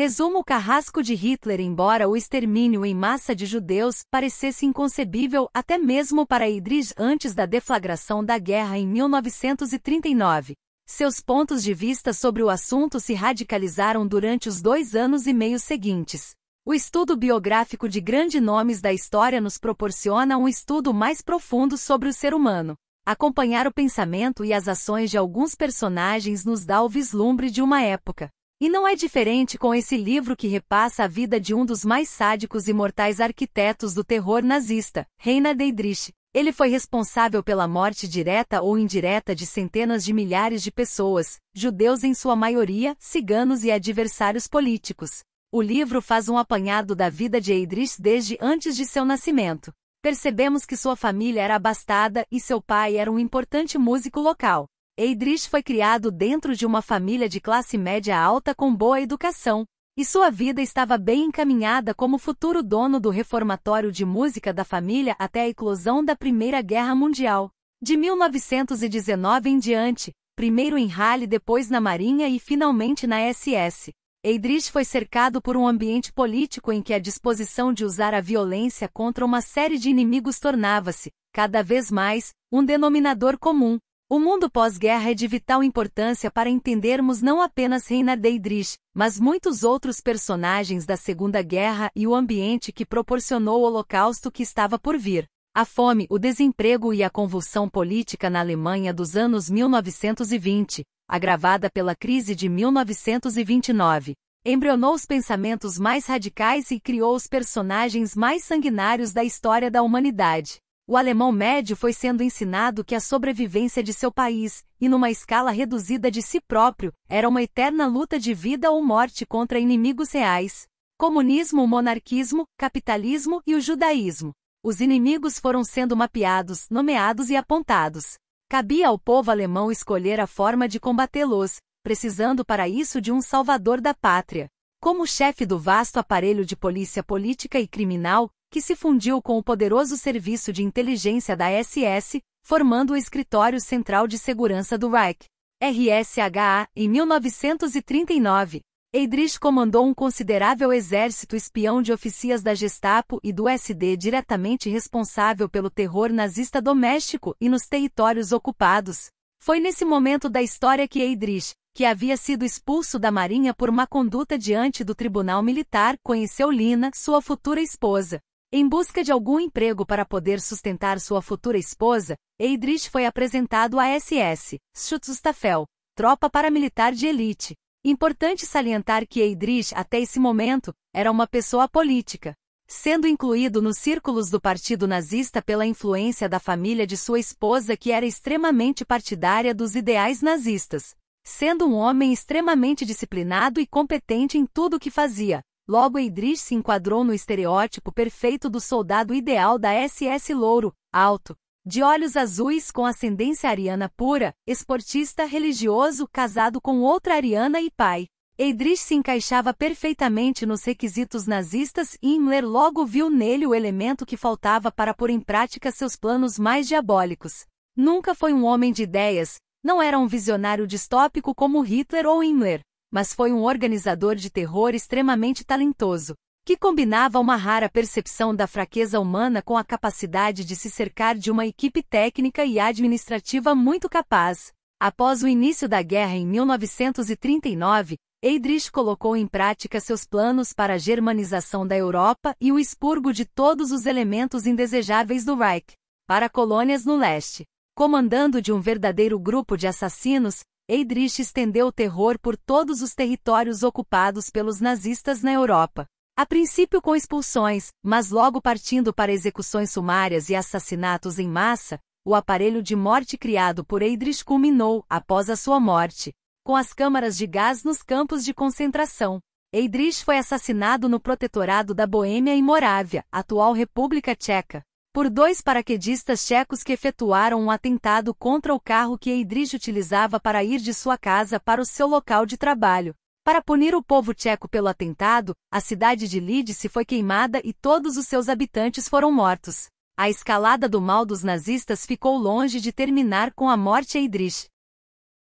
Resumo: o carrasco de Hitler. Embora o extermínio em massa de judeus parecesse inconcebível até mesmo para Heydrich antes da deflagração da guerra em 1939, seus pontos de vista sobre o assunto se radicalizaram durante os 2 anos e meio seguintes. O estudo biográfico de grandes nomes da história nos proporciona um estudo mais profundo sobre o ser humano. Acompanhar o pensamento e as ações de alguns personagens nos dá o vislumbre de uma época. E não é diferente com esse livro, que repassa a vida de um dos mais sádicos e mortais arquitetos do terror nazista, Reinhard Heydrich. Ele foi responsável pela morte direta ou indireta de centenas de milhares de pessoas, judeus em sua maioria, ciganos e adversários políticos. O livro faz um apanhado da vida de Heydrich desde antes de seu nascimento. Percebemos que sua família era abastada e seu pai era um importante músico local. Heydrich foi criado dentro de uma família de classe média alta com boa educação, e sua vida estava bem encaminhada como futuro dono do reformatório de música da família até a eclosão da Primeira Guerra Mundial. De 1919 em diante, primeiro em Halle, depois na Marinha e finalmente na SS. Heydrich foi cercado por um ambiente político em que a disposição de usar a violência contra uma série de inimigos tornava-se, cada vez mais, um denominador comum. O mundo pós-guerra é de vital importância para entendermos não apenas Reinhard Heydrich, mas muitos outros personagens da Segunda Guerra e o ambiente que proporcionou o Holocausto que estava por vir. A fome, o desemprego e a convulsão política na Alemanha dos anos 1920, agravada pela crise de 1929, embrionou os pensamentos mais radicais e criou os personagens mais sanguinários da história da humanidade. O alemão médio foi sendo ensinado que a sobrevivência de seu país, e numa escala reduzida de si próprio, era uma eterna luta de vida ou morte contra inimigos reais: comunismo, o monarquismo, capitalismo e o judaísmo. Os inimigos foram sendo mapeados, nomeados e apontados. Cabia ao povo alemão escolher a forma de combatê-los, precisando para isso de um salvador da pátria. Como chefe do vasto aparelho de polícia política e criminal, que se fundiu com o poderoso serviço de inteligência da SS, formando o Escritório Central de Segurança do Reich, RSHA, em 1939. Heydrich comandou um considerável exército espião de oficiais da Gestapo e do SD diretamente responsável pelo terror nazista doméstico e nos territórios ocupados. Foi nesse momento da história que Heydrich, que havia sido expulso da Marinha por má conduta diante do Tribunal Militar, conheceu Lina, sua futura esposa. Em busca de algum emprego para poder sustentar sua futura esposa, Heydrich foi apresentado à SS, Schutzstaffel, tropa paramilitar de elite. Importante salientar que Heydrich, até esse momento, era uma pessoa política, sendo incluído nos círculos do Partido Nazista pela influência da família de sua esposa, que era extremamente partidária dos ideais nazistas. Sendo um homem extremamente disciplinado e competente em tudo o que fazia, logo Heydrich se enquadrou no estereótipo perfeito do soldado ideal da SS: louro, alto, de olhos azuis, com ascendência ariana pura, esportista, religioso, casado com outra ariana e pai. Heydrich se encaixava perfeitamente nos requisitos nazistas e Himmler logo viu nele o elemento que faltava para pôr em prática seus planos mais diabólicos. Nunca foi um homem de ideias, não era um visionário distópico como Hitler ou Himmler, mas foi um organizador de terror extremamente talentoso, que combinava uma rara percepção da fraqueza humana com a capacidade de se cercar de uma equipe técnica e administrativa muito capaz. Após o início da guerra em 1939, Heydrich colocou em prática seus planos para a germanização da Europa e o expurgo de todos os elementos indesejáveis do Reich para colônias no leste. Comandando de um verdadeiro grupo de assassinos, Heydrich estendeu o terror por todos os territórios ocupados pelos nazistas na Europa. A princípio com expulsões, mas logo partindo para execuções sumárias e assassinatos em massa, o aparelho de morte criado por Heydrich culminou, após a sua morte, com as câmaras de gás nos campos de concentração. Heydrich foi assassinado no Protetorado da Boêmia e Morávia, atual República Tcheca, por 2 paraquedistas tchecos que efetuaram um atentado contra o carro que Heydrich utilizava para ir de sua casa para o seu local de trabalho. Para punir o povo tcheco pelo atentado, a cidade de Lídice foi queimada e todos os seus habitantes foram mortos. A escalada do mal dos nazistas ficou longe de terminar com a morte de Heydrich.